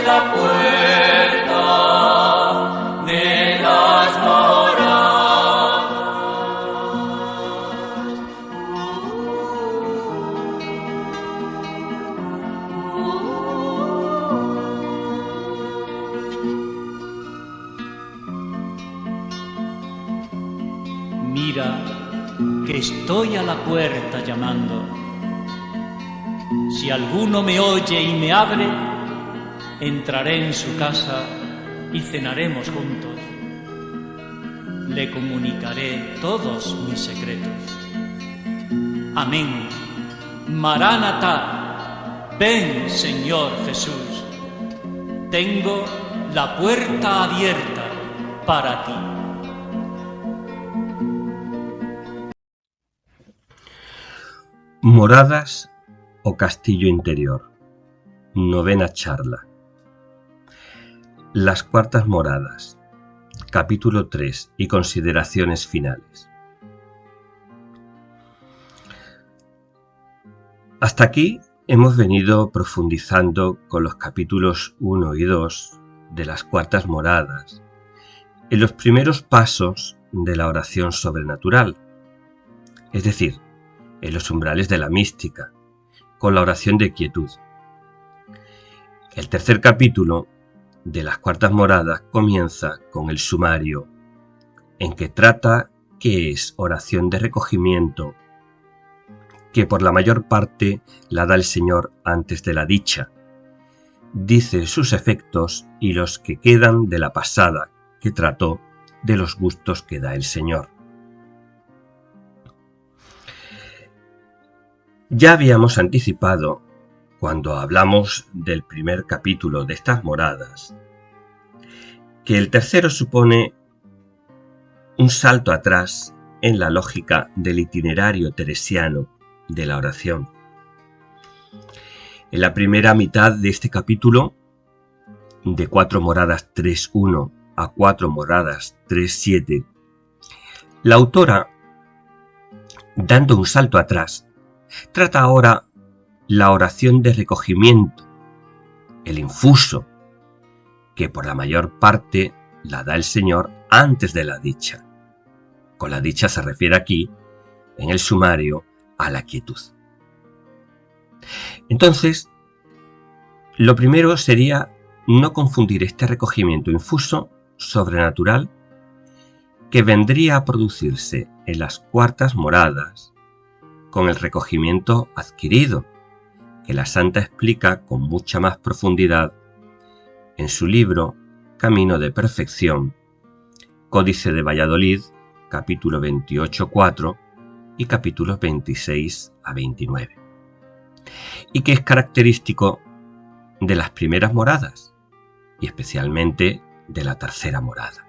es la puerta de las moradas. Mira que estoy a la puerta llamando. Si alguno me oye y me abre, entraré en su casa y cenaremos juntos. Le comunicaré todos mis secretos. Amén. Maránata, ven, Señor Jesús. Tengo la puerta abierta para ti. Moradas o castillo interior. Novena charla. Las cuartas moradas. Capítulo 3 y consideraciones finales. Hasta aquí hemos venido profundizando con los capítulos 1 y 2 de las cuartas moradas en los primeros pasos de la oración sobrenatural, es decir, en los umbrales de la mística, con la oración de quietud. El tercer capítulo de las cuartas moradas comienza con el sumario, en que trata qué es oración de recogimiento, que por la mayor parte la da el Señor antes de la dicha. Dice sus efectos y los que quedan de la pasada, que trató de los gustos que da el Señor. Ya habíamos anticipado, cuando hablamos del primer capítulo de estas moradas, que el tercero supone un salto atrás en la lógica del itinerario teresiano de la oración. En la primera mitad de este capítulo, de 4 moradas 3.1 a 4 moradas 3.7, la autora, dando un salto atrás, trata ahora la oración de recogimiento, el infuso, que por la mayor parte la da el Señor antes de la dicha. Con la dicha se refiere aquí, en el sumario, a la quietud. Entonces, lo primero sería no confundir este recogimiento infuso sobrenatural que vendría a producirse en las cuartas moradas con el recogimiento adquirido, que la santa explica con mucha más profundidad en su libro Camino de Perfección, Códice de Valladolid, capítulo 28.4 y capítulos 26 a 29, y que es característico de las primeras moradas, y especialmente de la tercera morada.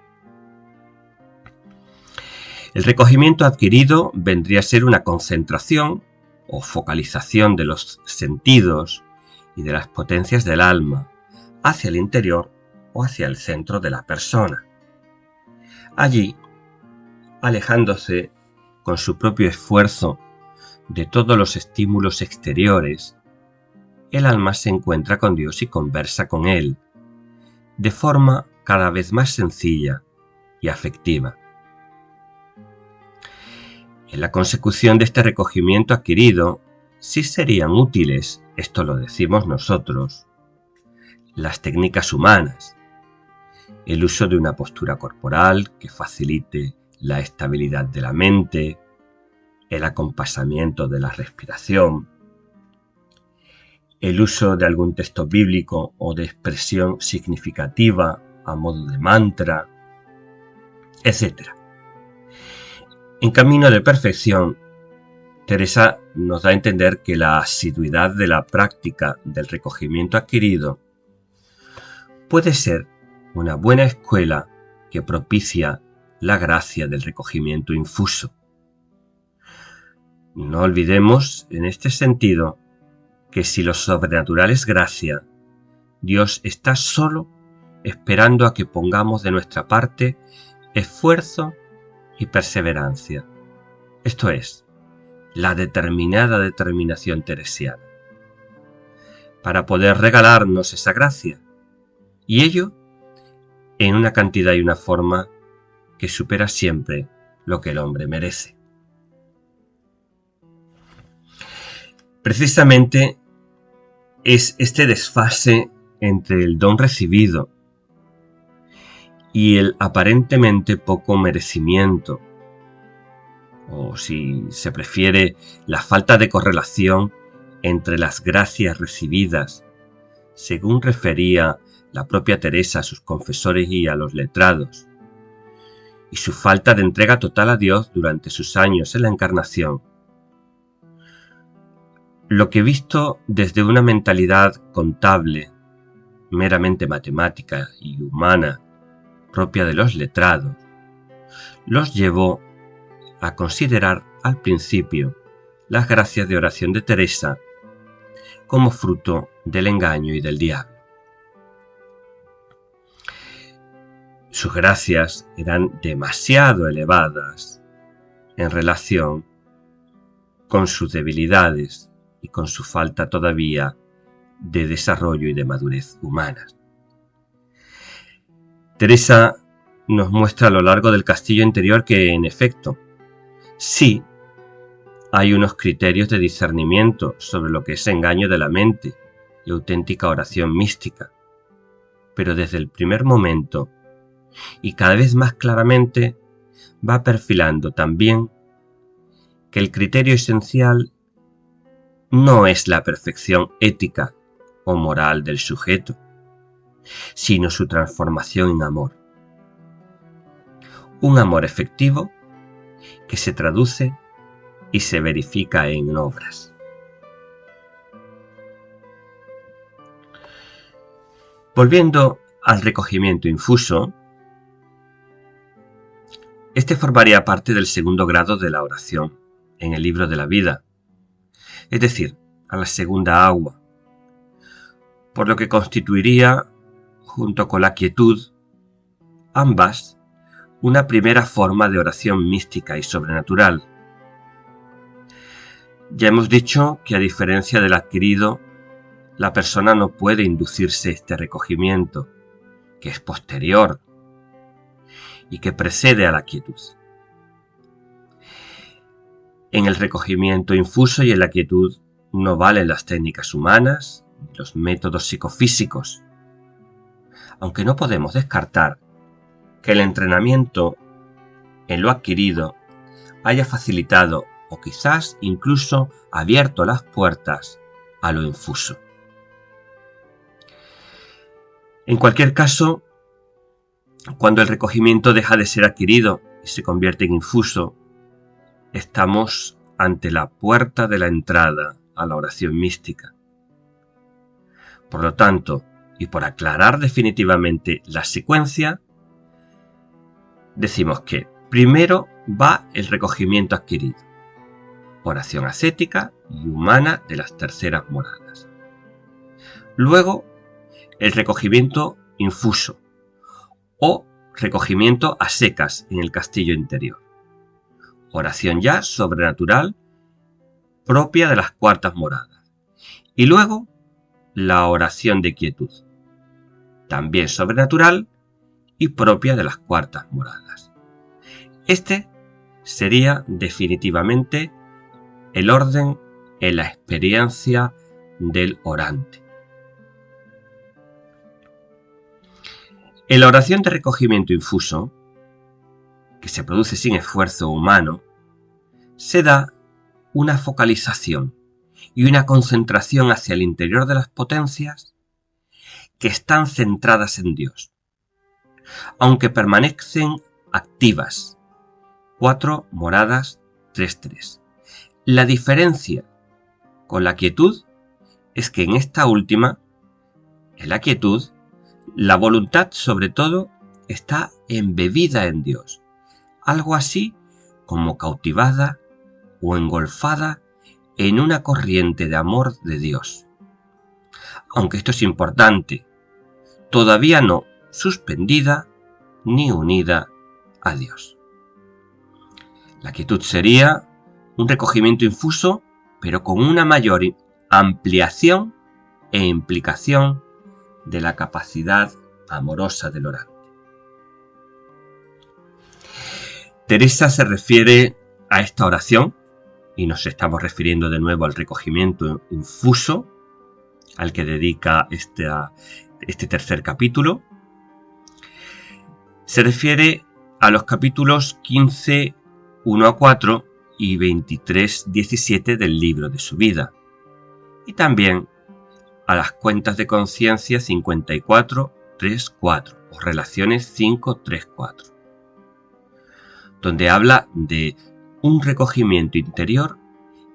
El recogimiento adquirido vendría a ser una concentración o focalización de los sentidos y de las potencias del alma hacia el interior o hacia el centro de la persona. Allí, alejándose con su propio esfuerzo de todos los estímulos exteriores, el alma se encuentra con Dios y conversa con Él, de forma cada vez más sencilla y afectiva. En la consecución de este recogimiento adquirido, sí serían útiles, esto lo decimos nosotros, las técnicas humanas, el uso de una postura corporal que facilite la estabilidad de la mente, el acompasamiento de la respiración, el uso de algún texto bíblico o de expresión significativa a modo de mantra, etc. En Camino de Perfección, Teresa nos da a entender que la asiduidad de la práctica del recogimiento adquirido puede ser una buena escuela que propicia la gracia del recogimiento infuso. No olvidemos, en este sentido, que si lo sobrenatural es gracia, Dios está solo esperando a que pongamos de nuestra parte esfuerzo y perseverancia, esto es, la determinada determinación teresiana, para poder regalarnos esa gracia y ello en una cantidad y una forma que supera siempre lo que el hombre merece. Precisamente es este desfase entre el don recibido y el aparentemente poco merecimiento, o si se prefiere, la falta de correlación entre las gracias recibidas, según refería la propia Teresa a sus confesores y a los letrados, y su falta de entrega total a Dios durante sus años en la Encarnación. Lo que visto desde una mentalidad contable, meramente matemática y humana, propia de los letrados, los llevó a considerar al principio las gracias de oración de Teresa como fruto del engaño y del diablo. Sus gracias eran demasiado elevadas en relación con sus debilidades y con su falta todavía de desarrollo y de madurez humanas. Teresa nos muestra a lo largo del castillo interior que, en efecto, sí hay unos criterios de discernimiento sobre lo que es engaño de la mente y auténtica oración mística, pero desde el primer momento, y cada vez más claramente, va perfilando también que el criterio esencial no es la perfección ética o moral del sujeto, sino su transformación en amor. Un amor efectivo que se traduce y se verifica en obras. Volviendo al recogimiento infuso, este formaría parte del segundo grado de la oración en el libro de la vida, es decir, a la segunda agua, por lo que constituiría, junto con la quietud, ambas, una primera forma de oración mística y sobrenatural. Ya hemos dicho que, a diferencia del adquirido, la persona no puede inducirse este recogimiento, que es posterior y que precede a la quietud. En el recogimiento infuso y en la quietud no valen las técnicas humanas ni los métodos psicofísicos, aunque no podemos descartar que el entrenamiento en lo adquirido haya facilitado o quizás incluso abierto las puertas a lo infuso. En cualquier caso, cuando el recogimiento deja de ser adquirido y se convierte en infuso, estamos ante la puerta de la entrada a la oración mística. Por lo tanto, y por aclarar definitivamente la secuencia, decimos que primero va el recogimiento adquirido, oración ascética y humana de las terceras moradas. Luego, el recogimiento infuso o recogimiento a secas en el castillo interior, oración ya sobrenatural propia de las cuartas moradas. Y luego, la oración de quietud, también sobrenatural y propia de las cuartas moradas. Este sería definitivamente el orden en la experiencia del orante. En la oración de recogimiento infuso, que se produce sin esfuerzo humano, se da una focalización y una concentración hacia el interior de las potencias que están centradas en Dios, aunque permanecen activas. 4 moradas, 3-3. La diferencia con la quietud es que en esta última, en la quietud, la voluntad sobre todo está embebida en Dios, algo así como cautivada o engolfada en una corriente de amor de Dios. Aunque esto es importante, todavía no suspendida ni unida a Dios. La quietud sería un recogimiento infuso, pero con una mayor ampliación e implicación de la capacidad amorosa del orante. Teresa se refiere a esta oración, y nos estamos refiriendo de nuevo al recogimiento infuso, al que dedica este tercer capítulo. Se refiere a los capítulos 15, 1 a 4 y 23, 17 del libro de su vida, y también a las cuentas de conciencia 54, 3, 4 o relaciones 5, 3, 4, donde habla de un recogimiento interior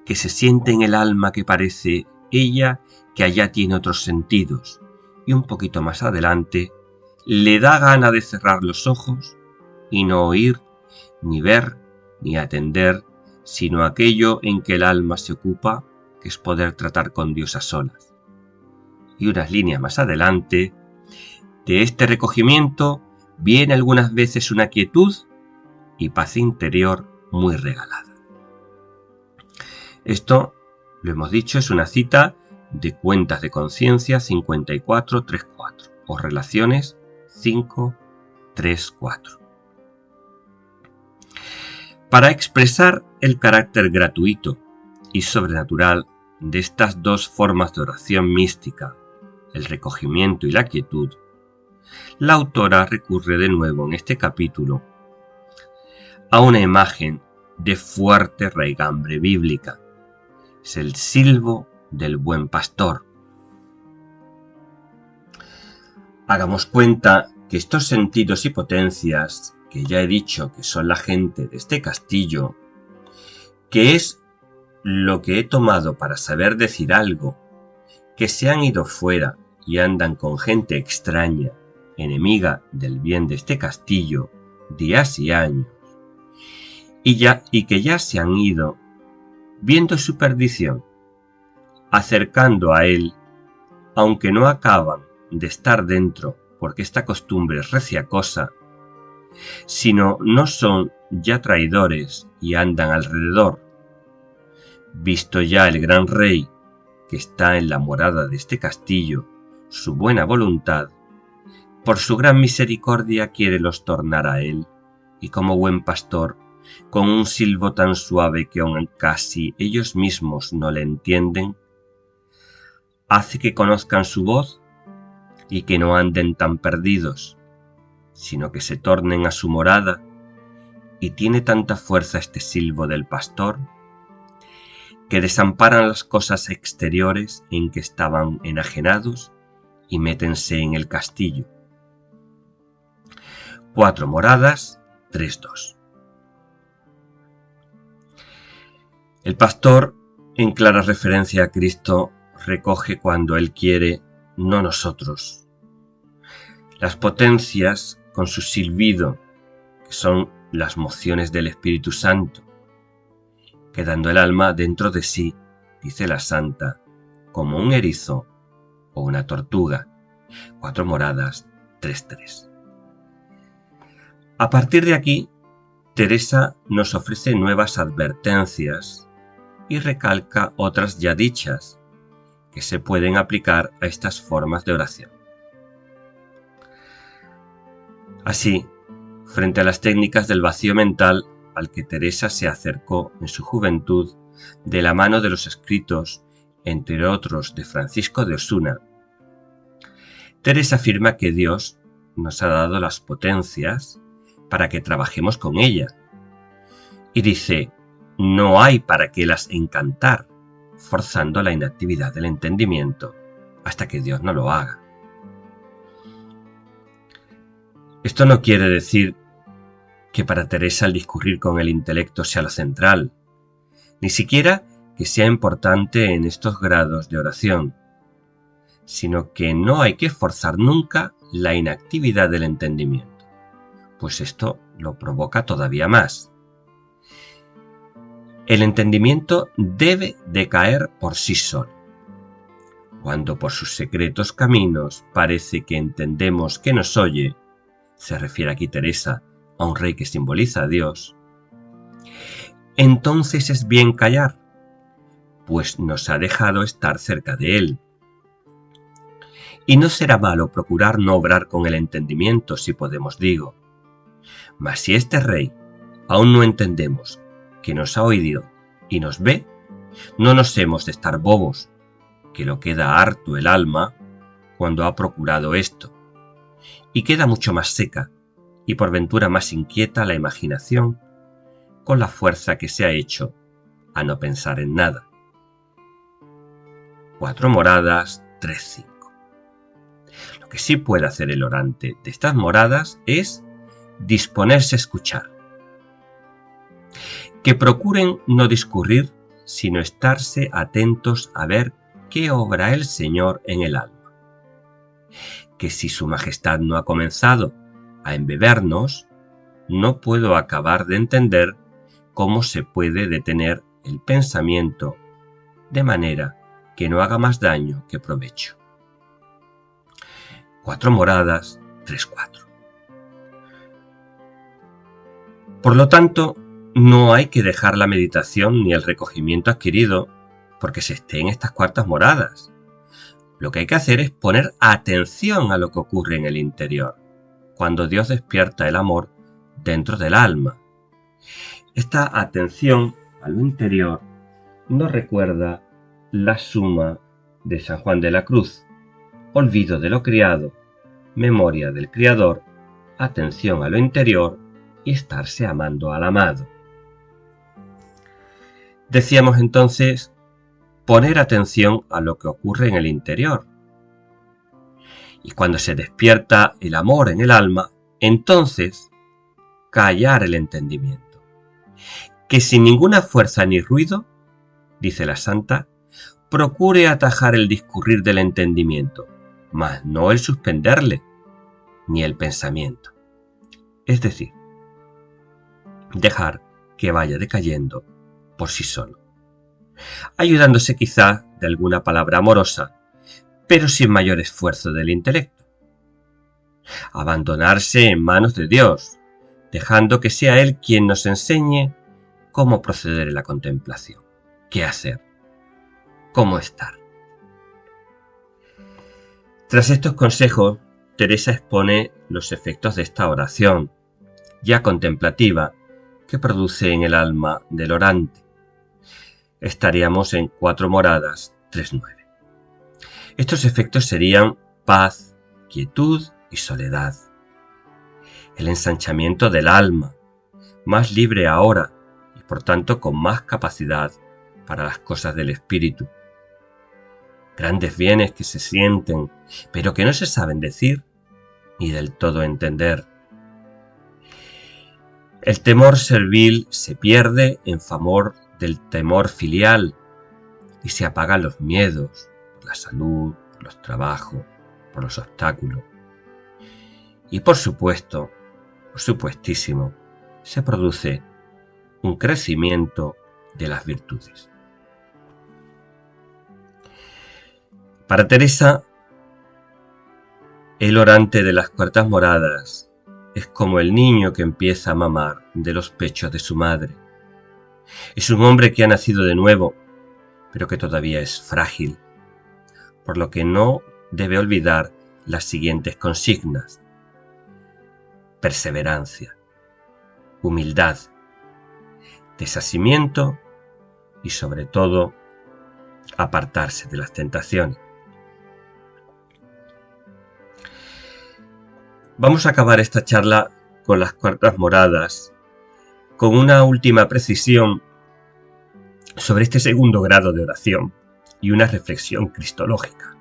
que se siente en el alma, que parece ella que allá tiene otros sentidos, y un poquito más adelante le da gana de cerrar los ojos y no oír, ni ver, ni atender, sino aquello en que el alma se ocupa, que es poder tratar con Dios a solas. Y unas líneas más adelante, de este recogimiento viene algunas veces una quietud y paz interior muy regalada. Esto, lo hemos dicho, es una cita de Cuentas de Conciencia 54, 3, 4 o Relaciones 5, 3, 4. Para expresar el carácter gratuito y sobrenatural de estas dos formas de oración mística, el recogimiento y la quietud, la autora recurre de nuevo en este capítulo a una imagen de fuerte raigambre bíblica. Es el silbo del buen pastor. Hagamos cuenta que estos sentidos y potencias, que ya he dicho que son la gente de este castillo, que es lo que he tomado para saber decir algo, que se han ido fuera y andan con gente extraña, enemiga del bien de este castillo, días y años, y que ya se han ido, viendo su perdición, acercando a él, aunque no acaban de estar dentro, porque esta costumbre es recia cosa, sino no son ya traidores y andan alrededor. Visto ya el gran rey, que está en la morada de este castillo, su buena voluntad, por su gran misericordia quiere los tornar a él, y como buen pastor, con un silbo tan suave que aun casi ellos mismos no le entienden, hace que conozcan su voz y que no anden tan perdidos, sino que se tornen a su morada, y tiene tanta fuerza este silbo del pastor, que desamparan las cosas exteriores en que estaban enajenados y métense en el castillo. 4 moradas, 3, 2. El pastor, en clara referencia a Cristo, recoge cuando Él quiere, no nosotros. Las potencias, con su silbido, que son las mociones del Espíritu Santo, quedando el alma dentro de sí, dice la santa, como un erizo o una tortuga. 4 moradas, 3, 3. A partir de aquí, Teresa nos ofrece nuevas advertencias y recalca otras ya dichas que se pueden aplicar a estas formas de oración. Así, frente a las técnicas del vacío mental al que Teresa se acercó en su juventud de la mano de los escritos, entre otros de Francisco de Osuna, Teresa afirma que Dios nos ha dado las potencias para que trabajemos con ella, y dice: no hay para qué las encantar, forzando la inactividad del entendimiento hasta que Dios no lo haga. Esto no quiere decir que para Teresa el discurrir con el intelecto sea lo central, ni siquiera que sea importante en estos grados de oración, sino que no hay que forzar nunca la inactividad del entendimiento, pues esto lo provoca todavía más. El entendimiento debe de caer por sí solo. Cuando por sus secretos caminos parece que entendemos que nos oye, se refiere aquí Teresa a un rey que simboliza a Dios, entonces es bien callar, pues nos ha dejado estar cerca de él. Y no será malo procurar no obrar con el entendimiento, si podemos, digo. Mas si este rey aún no entendemos que nos ha oído y nos ve, no nos hemos de estar bobos, que lo queda harto el alma cuando ha procurado esto, y queda mucho más seca y por ventura más inquieta la imaginación con la fuerza que se ha hecho a no pensar en nada. 4 moradas, 3-5. Lo que sí puede hacer el orante de estas moradas es disponerse a escuchar. Que procuren no discurrir, sino estarse atentos a ver qué obra el Señor en el alma. Que si su majestad no ha comenzado a embebernos, no puedo acabar de entender cómo se puede detener el pensamiento de manera que no haga más daño que provecho. 4 moradas, 3-4. Por lo tanto, no hay que dejar la meditación ni el recogimiento adquirido porque se esté en estas cuartas moradas. Lo que hay que hacer es poner atención a lo que ocurre en el interior, cuando Dios despierta el amor dentro del alma. Esta atención a lo interior nos recuerda la suma de San Juan de la Cruz: olvido de lo criado, memoria del Criador, atención a lo interior y estarse amando al amado. Decíamos entonces poner atención a lo que ocurre en el interior. Y cuando se despierta el amor en el alma, entonces callar el entendimiento. Que sin ninguna fuerza ni ruido, dice la santa, procure atajar el discurrir del entendimiento, mas no el suspenderle, ni el pensamiento. Es decir, dejar que vaya decayendo por sí solo, ayudándose quizá de alguna palabra amorosa, pero sin mayor esfuerzo del intelecto. Abandonarse en manos de Dios, dejando que sea Él quien nos enseñe cómo proceder en la contemplación, qué hacer, cómo estar. Tras estos consejos, Teresa expone los efectos de esta oración, ya contemplativa, que produce en el alma del orante. Estaríamos en 4 moradas, 3-9. Estos efectos serían paz, quietud y soledad. El ensanchamiento del alma, más libre ahora y por tanto con más capacidad para las cosas del espíritu. Grandes bienes que se sienten, pero que no se saben decir ni del todo entender. El temor servil se pierde en favor del temor filial y se apagan los miedos por la salud, por los trabajos, por los obstáculos. Y por supuesto, por supuestísimo, se produce un crecimiento de las virtudes. Para Teresa, el orante de las cuartas moradas es como el niño que empieza a mamar de los pechos de su madre. Es un hombre que ha nacido de nuevo, pero que todavía es frágil, por lo que no debe olvidar las siguientes consignas: perseverancia, humildad, desasimiento y, sobre todo, apartarse de las tentaciones. Vamos a acabar esta charla con las cuartas moradas, con una última precisión sobre este segundo grado de oración y una reflexión cristológica.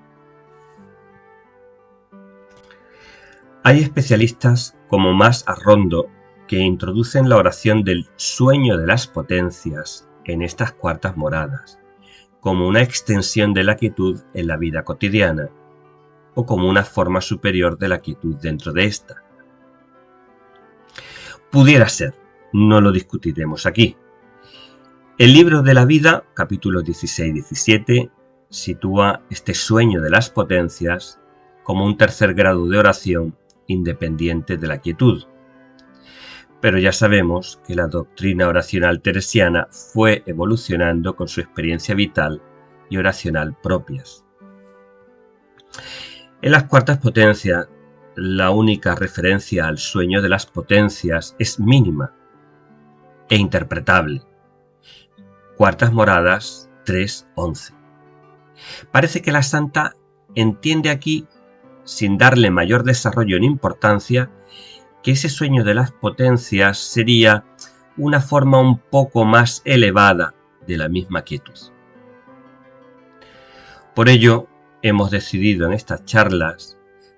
Hay especialistas como Mas Arrondo que introducen la oración del sueño de las potencias en estas cuartas moradas, como una extensión de la quietud en la vida cotidiana o como una forma superior de la quietud dentro de esta. Pudiera ser, no lo discutiremos aquí. El libro de la vida, capítulos 16-17, sitúa este sueño de las potencias como un tercer grado de oración independiente de la quietud. Pero ya sabemos que la doctrina oracional teresiana fue evolucionando con su experiencia vital y oracional propias. En las cuartas potencias, la única referencia al sueño de las potencias es mínima e interpretable. Cuartas moradas 3:11. Parece que la santa entiende aquí, sin darle mayor desarrollo ni importancia, que ese sueño de las potencias sería una forma un poco más elevada de la misma quietud. Por ello, hemos decidido en estas charlas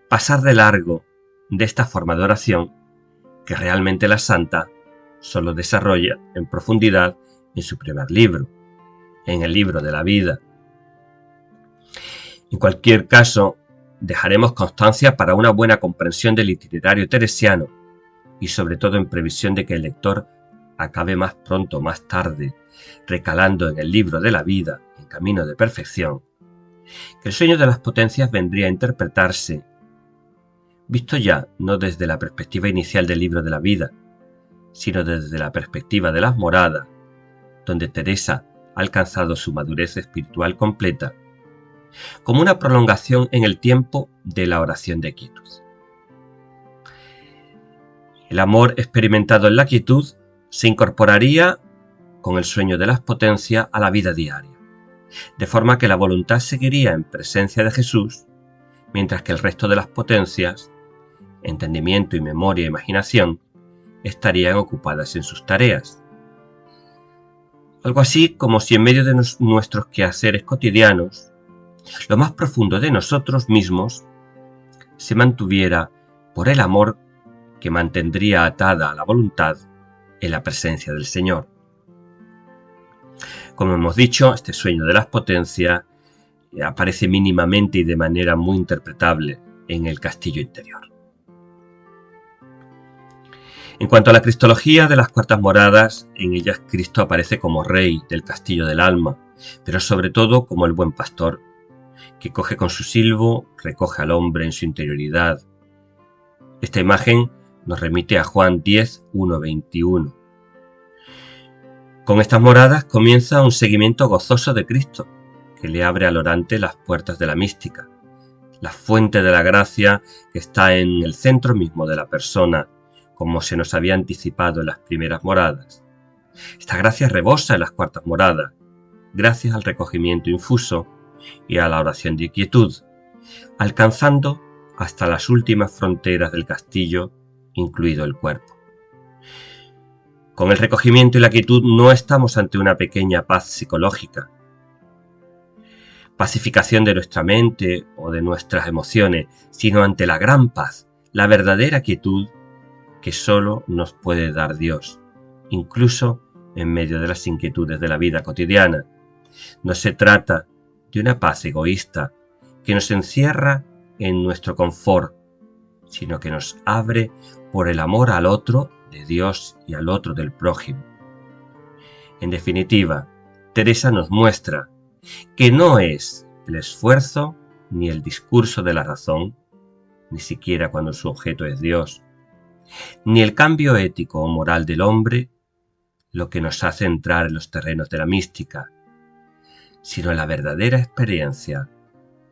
pasar de largo de esta forma de oración que realmente la santa solo desarrolla en profundidad en su primer libro, en el libro de la vida. En cualquier caso, dejaremos constancia para una buena comprensión del itinerario teresiano y sobre todo en previsión de que el lector acabe más pronto o más tarde recalando en el libro de la vida en camino de perfección, que el sueño de las potencias vendría a interpretarse, visto ya no desde la perspectiva inicial del libro de la vida, sino desde la perspectiva de las moradas, donde Teresa ha alcanzado su madurez espiritual completa, como una prolongación en el tiempo de la oración de quietud. El amor experimentado en la quietud se incorporaría con el sueño de las potencias a la vida diaria, de forma que la voluntad seguiría en presencia de Jesús, mientras que el resto de las potencias, entendimiento y memoria e imaginación, estarían ocupadas en sus tareas. Algo así como si en medio de nuestros quehaceres cotidianos, lo más profundo de nosotros mismos se mantuviera por el amor que mantendría atada a la voluntad en la presencia del Señor. Como hemos dicho, este sueño de las potencias aparece mínimamente y de manera muy interpretable en el castillo interior. En cuanto a la cristología de las cuartas moradas, en ellas Cristo aparece como rey del castillo del alma, pero sobre todo como el buen pastor, que coge con su silbo, recoge al hombre en su interioridad. Esta imagen nos remite a Juan 10:1-21. Con estas moradas comienza un seguimiento gozoso de Cristo, que le abre al orante las puertas de la mística, la fuente de la gracia que está en el centro mismo de la persona, como se nos había anticipado en las primeras moradas. Esta gracia rebosa en las cuartas moradas, gracias al recogimiento infuso y a la oración de quietud, alcanzando hasta las últimas fronteras del castillo, incluido el cuerpo. Con el recogimiento y la quietud no estamos ante una pequeña paz psicológica, pacificación de nuestra mente o de nuestras emociones, sino ante la gran paz, la verdadera quietud que solo nos puede dar Dios, incluso en medio de las inquietudes de la vida cotidiana. No se trata de una paz egoísta que nos encierra en nuestro confort, sino que nos abre por el amor al otro de Dios y al otro del prójimo. En definitiva, Teresa nos muestra que no es el esfuerzo ni el discurso de la razón, ni siquiera cuando su objeto es Dios, ni el cambio ético o moral del hombre lo que nos hace entrar en los terrenos de la mística, sino la verdadera experiencia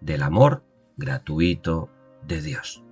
del amor gratuito de Dios.